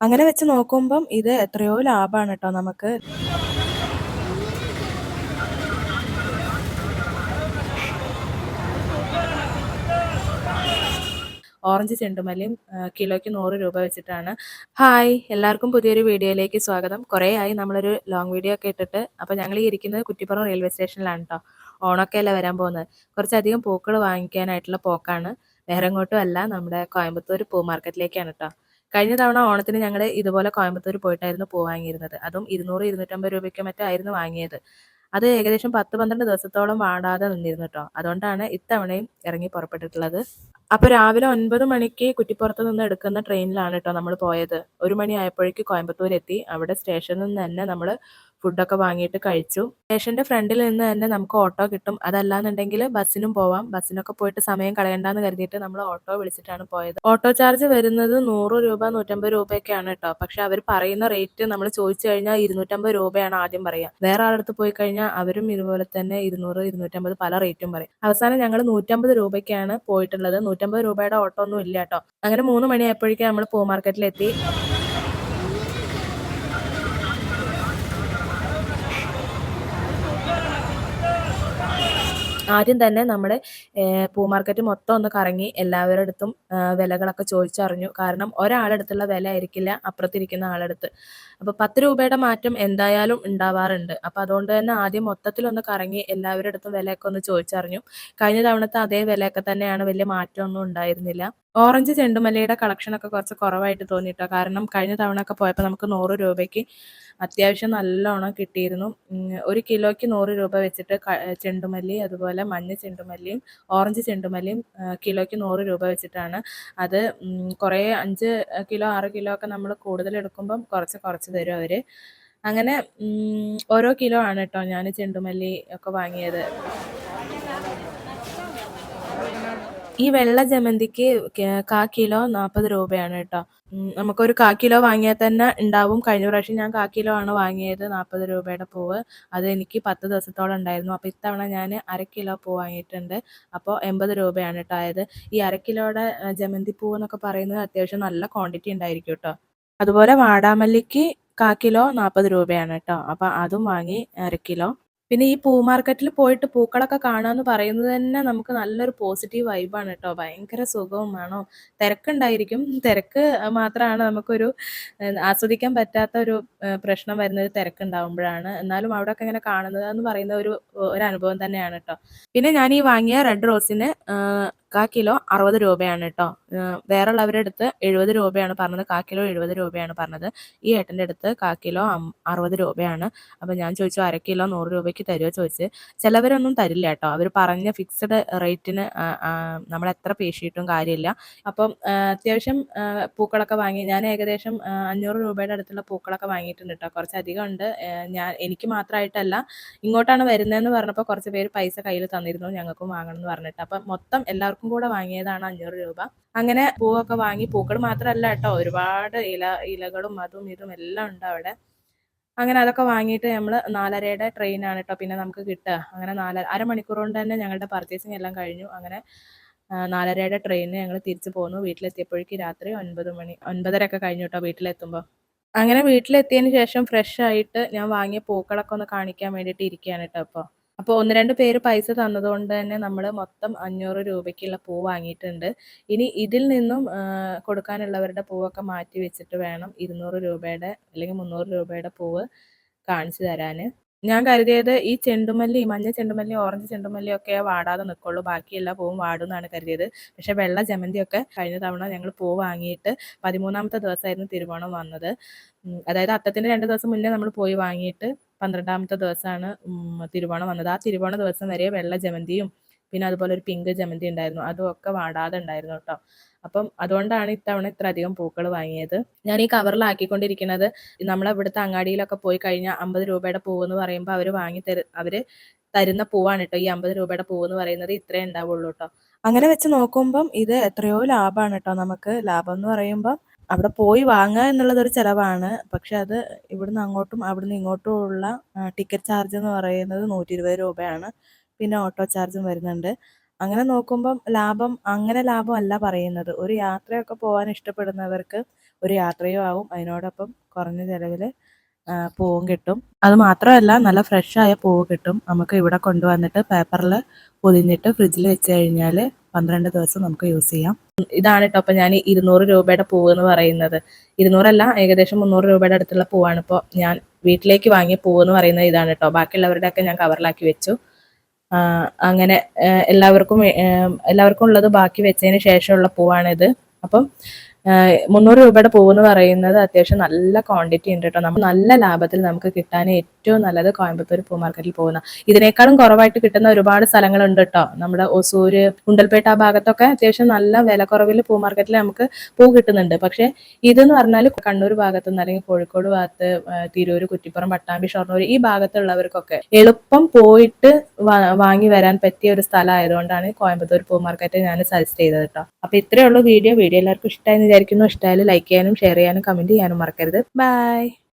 അങ്ങനെ വെച്ച് നോക്കുമ്പം ഇത് എത്രയോ ലാഭാണ് ട്ടോ നമുക്ക്. ഓറഞ്ച് ചെണ്ടുമല്ലിയും കിലോയ്ക്ക് 100 രൂപ വെച്ചിട്ടാണ്. ഹായ്! എല്ലാവർക്കും പുതിയൊരു വീഡിയോയിലേക്ക് സ്വാഗതം. കുറേയായി നമ്മളൊരു ലോങ് വീഡിയോ ഒക്കെ ഇട്ടിട്ട്. അപ്പോൾ ഞങ്ങൾ ഈ ഇരിക്കുന്നത് കുറ്റിപ്പുറം റെയിൽവേ സ്റ്റേഷനിലാണ് ട്ടോ. ഓണമൊക്കെയല്ലേ വരാൻ പോകുന്നത്. കുറച്ചധികം പൂക്കൾ വാങ്ങിക്കാനായിട്ടുള്ള പോക്കാണ്. വേറെ എങ്ങോട്ടും അല്ല, നമ്മുടെ കോയമ്പത്തൂർ പൂ മാർക്കറ്റിലേക്കാണ് ട്ടോ. കഴിഞ്ഞ തവണ ഓണത്തിന് ഞങ്ങൾ ഇതുപോലെ കോയമ്പത്തൂർ പോയിട്ടായിരുന്നു പൂ വാങ്ങിയിരുന്നത്. അതും 200, 250 രൂപയ്ക്കോ മറ്റോ ആയിരുന്നു വാങ്ങിയത്. അത് ഏകദേശം 10, 12 ദിവസത്തോളം വാടാതെ നിന്നിരുന്നു ട്ടോ. അതുകൊണ്ടാണ് ഇത്തവണയും ഇറങ്ങി പുറപ്പെട്ടിട്ടുള്ളത്. അപ്പൊ രാവിലെ 9 മണിക്ക് കുറ്റിപ്പുറത്ത് നിന്ന് എടുക്കുന്ന ട്രെയിനിലാണ് ട്ടോ നമ്മൾ പോയത്. 1 മണി ആയപ്പോഴേക്ക് കോയമ്പത്തൂർ എത്തി. അവിടെ സ്റ്റേഷനിൽ നിന്ന് തന്നെ നമ്മൾ ഫുഡൊക്കെ വാങ്ങിയിട്ട് കഴിച്ചു. സ്റ്റേഷന്റെ ഫ്രണ്ടിൽ നിന്ന് തന്നെ നമുക്ക് ഓട്ടോ കിട്ടും. അതല്ലാന്നുണ്ടെങ്കിൽ ബസ്സിനും പോവാം. ബസ്സിനൊക്കെ പോയിട്ട് സമയം കളയണ്ടാന്ന് കരുതിയിട്ട് നമ്മൾ ഓട്ടോ വിളിച്ചിട്ടാണ് പോയത്. ഓട്ടോ ചാർജ് വരുന്നത് 100 രൂപ, 150 രൂപയൊക്കെയാണ് ട്ടോ. പക്ഷെ അവർ പറയുന്ന റേറ്റ് നമ്മൾ ചോദിച്ചു കഴിഞ്ഞാൽ 250 രൂപയാണ് ആദ്യം പറയുക. വേറെ ആളടുത്ത് പോയി കഴിഞ്ഞാൽ അവരും ഇതുപോലെ തന്നെ 200, 250 പല റേറ്റും പറയും. അവസാനം ഞങ്ങൾ 150 രൂപയ്ക്കാണ് പോയിട്ടുള്ളത്. 150 രൂപയുടെ ഓട്ടോ ഒന്നും ഇല്ല ട്ടോ. അങ്ങനെ 3 മണിയായപ്പോഴേക്കും നമ്മൾ പൂ മാർക്കറ്റിലെത്തി. ആദ്യം തന്നെ നമ്മുടെ പൂ മാർക്കറ്റ് മൊത്തം ഒന്ന് കറങ്ങി എല്ലാവരുടെ അടുത്തും വിലകളൊക്കെ ചോദിച്ചറിഞ്ഞു. കാരണം ഒരാളടുത്തുള്ള വില ആയിരിക്കില്ല അപ്പുറത്തിരിക്കുന്ന ആളടുത്ത്. അപ്പോൾ 10 രൂപയുടെ മാറ്റം എന്തായാലും ഉണ്ടാവാറുണ്ട്. അപ്പോൾ അതുകൊണ്ട് തന്നെ ആദ്യം മൊത്തത്തിലൊന്ന് കറങ്ങി എല്ലാവരുടെ അടുത്തും വിലയൊക്കെ ഒന്ന് ചോദിച്ചറിഞ്ഞു. കഴിഞ്ഞ തവണത്തെ അതേ വിലയൊക്കെ തന്നെയാണ്, വലിയ മാറ്റമൊന്നും ഉണ്ടായിരുന്നില്ല. ഓറഞ്ച് ചെണ്ടുമല്ലിയുടെ കളക്ഷനൊക്കെ കുറച്ച് കുറവായിട്ട് തോന്നിട്ടോ. കാരണം കഴിഞ്ഞ തവണ ഒക്കെ പോയപ്പോൾ നമുക്ക് 100 രൂപയ്ക്ക് അത്യാവശ്യം നല്ലോണം കിട്ടിയിരുന്നു. 1 കിലോയ്ക്ക് 100 രൂപ വെച്ചിട്ട് ചെണ്ടുമല്ലി, അതുപോലെ മഞ്ഞ ചെണ്ടുമല്ലിയും ഓറഞ്ച് ചെണ്ടുമല്ലിയും കിലോയ്ക്ക് 100 രൂപ വെച്ചിട്ടാണ്. അത് കുറേ 5 കിലോ 6 കിലോ ഒക്കെ നമ്മൾ കൂടുതൽ എടുക്കുമ്പം കുറച്ച് തരും അവർ. അങ്ങനെ ഓരോ കിലോ ആണ് കേട്ടോ ഞാൻ ചെണ്ടുമല്ലി ഒക്കെ വാങ്ങിയത്. ഈ വെള്ള ജമന്തിക്ക് കിലോ 40 രൂപയാണ് കേട്ടോ. നമുക്കൊരു കിലോ വാങ്ങിയാൽ തന്നെ ഉണ്ടാവും. കഴിഞ്ഞ പ്രാവശ്യം ഞാൻ കിലോ ആണ് വാങ്ങിയത് 40 രൂപയുടെ പൂവ്. അത് എനിക്ക് 10 ദിവസത്തോളം ഉണ്ടായിരുന്നു. അപ്പോൾ ഇത്തവണ ഞാൻ അര കിലോ പൂ വാങ്ങിയിട്ടുണ്ട്. അപ്പോൾ 80 രൂപയാണ് കേട്ടോ ആയത്. ഈ അര കിലോയുടെ ജമന്തി പൂവ് എന്നൊക്കെ പറയുന്നത് അത്യാവശ്യം നല്ല ക്വാണ്ടിറ്റി ഉണ്ടായിരിക്കും കേട്ടോ. അതുപോലെ വാടാമല്ലിക്ക് കിലോ 40 രൂപയാണ് കേട്ടോ. അപ്പോൾ അതും വാങ്ങി അര കിലോ. പിന്നെ ഈ പൂ മാർക്കറ്റിൽ പോയിട്ട് പൂക്കളൊക്കെ കാണാന്ന് പറയുന്നത് തന്നെ നമുക്ക് നല്ലൊരു പോസിറ്റീവ് വൈബാണ് കേട്ടോ. ഭയങ്കര സുഖവും വേണം. തിരക്കുണ്ടായിരിക്കും. തിരക്ക് മാത്രമാണ് നമുക്കൊരു ആസ്വദിക്കാൻ പറ്റാത്ത ഒരു പ്രശ്നം വരുന്നത് തിരക്കുണ്ടാവുമ്പോഴാണ്. എന്നാലും അവിടെയൊക്കെ ഇങ്ങനെ കാണുന്നത് എന്ന് പറയുന്ന ഒരു അനുഭവം തന്നെയാണ് കേട്ടോ. പിന്നെ ഞാൻ ഈ വാങ്ങിയ റെഡ് റോസിന് കിലോ 60 രൂപയാണ് കേട്ടോ. വേറെയുള്ളവരുടെ അടുത്ത് 70 രൂപയാണ് പറഞ്ഞത്. കിലോ 70 രൂപയാണ് പറഞ്ഞത്. ഈ ഏട്ടൻ്റെ അടുത്ത് കിലോ 60 രൂപയാണ്. അപ്പോൾ ഞാൻ ചോദിച്ചു അര കിലോ 100 രൂപയ്ക്ക് തരുമോ ചോദിച്ച്. ചിലവരൊന്നും തരില്ല കേട്ടോ. അവർ പറഞ്ഞ ഫിക്സ്ഡ് റേറ്റിന് നമ്മൾ എത്ര പേശിയിട്ടും കാര്യമില്ല. അപ്പം അത്യാവശ്യം പൂക്കളൊക്കെ വാങ്ങി. ഞാൻ ഏകദേശം 500 രൂപയുടെ അടുത്തുള്ള പൂക്കളൊക്കെ വാങ്ങിയിട്ടുണ്ട് കേട്ടോ. കുറച്ചധികം ഉണ്ട്. എനിക്ക് മാത്രമായിട്ടല്ല, ഇങ്ങോട്ടാണ് വരുന്നതെന്ന് പറഞ്ഞപ്പോൾ കുറച്ച് പേര് പൈസ കയ്യിൽ തന്നിരുന്നു ഞങ്ങൾക്കും വാങ്ങണം എന്ന് പറഞ്ഞിട്ട്. അപ്പം മൊത്തം എല്ലാവർക്കും കൂടെ വാങ്ങിയതാണ് 500 രൂപ. അങ്ങനെ പൂവൊക്കെ വാങ്ങി. പൂക്കൾ മാത്രമല്ല കേട്ടോ, ഒരുപാട് ഇലകളും അതും ഇതും എല്ലാം ഉണ്ട് അവിടെ. അങ്ങനെ അതൊക്കെ വാങ്ങിയിട്ട് നമ്മൾ 4:30യുടെ ട്രെയിനാണ് കേട്ടോ പിന്നെ നമുക്ക് കിട്ടുക. അങ്ങനെ അരമണിക്കൂർ കൊണ്ട് തന്നെ ഞങ്ങളുടെ പർച്ചേസിങ് എല്ലാം കഴിഞ്ഞു. അങ്ങനെ 4:30യുടെ ട്രെയിനിന് ഞങ്ങൾ തിരിച്ചു പോന്നു. വീട്ടിലെത്തിയപ്പോഴേക്ക് രാത്രി 9 മണി 9:30 ഒക്കെ കഴിഞ്ഞു കേട്ടോ വീട്ടിലെത്തുമ്പോൾ. അങ്ങനെ വീട്ടിലെത്തിയതിന് ശേഷം ഫ്രഷ് ആയിട്ട് ഞാൻ വാങ്ങിയ പൂക്കളൊക്കെ ഒന്ന് കാണിക്കാൻ വേണ്ടിയിട്ട് ഇരിക്കുകയാണ് കേട്ടോ ഇപ്പോൾ. അപ്പോൾ 1, 2 പേര് പൈസ തന്നതുകൊണ്ട് തന്നെ നമ്മൾ മൊത്തം 500 രൂപയ്ക്കുള്ള പൂ വാങ്ങിയിട്ടുണ്ട്. ഇനി ഇതിൽ നിന്നും കൊടുക്കാനുള്ളവരുടെ പൂവൊക്കെ മാറ്റി വെച്ചിട്ട് വേണം 200 രൂപയുടെ അല്ലെങ്കിൽ 300 രൂപയുടെ പൂവ് കാണിച്ചു തരാൻ. ഞാൻ കരുതിയത് ഈ ചെണ്ടുമല്ലി, മഞ്ഞ ചെണ്ടുമല്ലി, ഓറഞ്ച് ചെണ്ടുമല്ലി ഒക്കെ വാടാതെ നിൽക്കുള്ളൂ, ബാക്കി എല്ലാ പൂവും വാടും എന്നാണ് കരുതിയത്. പക്ഷേ വെള്ള ജമന്തിയൊക്കെ കഴിഞ്ഞ തവണ ഞങ്ങൾ പൂ വാങ്ങിയിട്ട് 13ാമത്തെ ദിവസമായിരുന്നു തിരുവോണം വന്നത്. അതായത് അത്തത്തിൻ്റെ 2 ദിവസം മുന്നേ നമ്മൾ പോയി വാങ്ങിയിട്ട് 12ാമത്തെ ദിവസമാണ് തിരുവോണം വന്നത്. ആ തിരുവോണ ദിവസം വരെ വെള്ള ജമന്തിയും പിന്നെ അതുപോലെ ഒരു പിങ്ക് ജമന്തി ഉണ്ടായിരുന്നു. അതും ഒക്കെ വാടാതെ ഉണ്ടായിരുന്നു കേട്ടോ. അപ്പം അതുകൊണ്ടാണ് ഇത്തവണ ഇത്ര അധികം പൂക്കൾ വാങ്ങിയത്. ഞാൻ ഈ കവറിലാക്കിക്കൊണ്ടിരിക്കുന്നത് നമ്മളെ ഇവിടുത്തെ അങ്ങാടിയിലൊക്കെ പോയി കഴിഞ്ഞാൽ 50 രൂപയുടെ പൂവെന്ന് പറയുമ്പോൾ അവർ തരുന്ന പൂവാണ് കേട്ടോ. ഈ 50 രൂപയുടെ പൂവെന്ന് പറയുന്നത് ഇത്രേ ഉണ്ടാവുള്ളൂ കേട്ടോ. അങ്ങനെ വെച്ച് നോക്കുമ്പം ഇത് എത്രയോ ലാഭമാണ് കേട്ടോ നമുക്ക്. ലാഭം എന്ന് പറയുമ്പോൾ അവിടെ പോയി വാങ്ങുക എന്നുള്ളതൊരു ചിലവാണ്. പക്ഷെ അത് ഇവിടുന്ന് അങ്ങോട്ടും അവിടുന്ന് ഇങ്ങോട്ടും ഉള്ള ടിക്കറ്റ് ചാർജ് എന്ന് പറയുന്നത് 120 രൂപയാണ്. പിന്നെ ഓട്ടോ ചാർജും വരുന്നുണ്ട്. അങ്ങനെ നോക്കുമ്പം അങ്ങനെ ലാഭമല്ല പറയുന്നത്. ഒരു യാത്രയൊക്കെ പോകാൻ ഇഷ്ടപ്പെടുന്നവർക്ക് ഒരു യാത്രയും ആവും, അതിനോടൊപ്പം കുറഞ്ഞ ചിലവിൽ പൂവും കിട്ടും. അത് മാത്രമല്ല നല്ല ഫ്രഷായ പൂവ് കിട്ടും. നമുക്ക് ഇവിടെ കൊണ്ടുവന്നിട്ട് പേപ്പറിൽ പൊതിഞ്ഞിട്ട് ഫ്രിഡ്ജിൽ വെച്ച് കഴിഞ്ഞാൽ 12 ദിവസം നമുക്ക് യൂസ് ചെയ്യാം. ഇതാണ് കേട്ടോ അപ്പോൾ ഞാൻ 200 രൂപയുടെ പൂവ് എന്ന് പറയുന്നത്. 200 അല്ല, ഏകദേശം 300 രൂപയുടെ അടുത്തുള്ള പൂവാണ് ഇപ്പോൾ ഞാൻ വീട്ടിലേക്ക് വാങ്ങിയ പൂവ് എന്ന് പറയുന്നത്. ഇതാണ് കേട്ടോ. ബാക്കിയുള്ളവരുടെയൊക്കെ ഞാൻ കവറിലാക്കി വെച്ചു. അങ്ങനെ എല്ലാവർക്കും ഉള്ളത് ബാക്കി വെച്ചതിന് ശേഷമുള്ള പൂവാണിത്. അപ്പം 300 രൂപയുടെ പൂവ് എന്ന് പറയുന്നത് അത്യാവശ്യം നല്ല ക്വാണ്ടിറ്റി ഉണ്ട് കേട്ടോ. നമുക്ക് നല്ല ലാഭത്തിൽ നമുക്ക് കിട്ടാൻ ഏറ്റവും നല്ലത് കോയമ്പത്തൂർ പൂ മാർക്കറ്റിൽ പോകുന്ന. ഇതിനേക്കാളും കുറവായിട്ട് കിട്ടുന്ന ഒരുപാട് സ്ഥലങ്ങളുണ്ട് കേട്ടോ. നമ്മുടെ ഒസൂര്, ഗുണ്ടൽപേട്ട ആ ഭാഗത്തൊക്കെ അത്യാവശ്യം നല്ല വിലക്കുറവിൽ പൂ മാർക്കറ്റിൽ നമുക്ക് പൂ കിട്ടുന്നുണ്ട്. പക്ഷെ ഇതെന്ന് പറഞ്ഞാൽ കണ്ണൂർ ഭാഗത്തു നിന്ന് അല്ലെങ്കിൽ കോഴിക്കോട് ഭാഗത്ത്, തിരൂര്, കുറ്റിപ്പുറം, പട്ടാമ്പി, ഷൊർണൂർ ഈ ഭാഗത്തുള്ളവർക്കൊക്കെ എളുപ്പം പോയിട്ട് വാങ്ങി വരാൻ പറ്റിയ ഒരു സ്ഥലം ആയതുകൊണ്ടാണ് കോയമ്പത്തൂർ പൂ മാർക്കറ്റ് ഞാൻ സജസ്റ്റ് ചെയ്തത് കേട്ടോ. അപ്പൊ ഇത്രയേ ഉള്ളൂ വീഡിയോ എല്ലാവർക്കും ഇഷ്ടമായി വിചാരിക്കുന്നു. ഇഷ്ടമായാലും ലൈക്ക് ചെയ്യാനും ഷെയർ ചെയ്യാനും കമന്റ് ചെയ്യാനും മറക്കരുത്. ബൈ.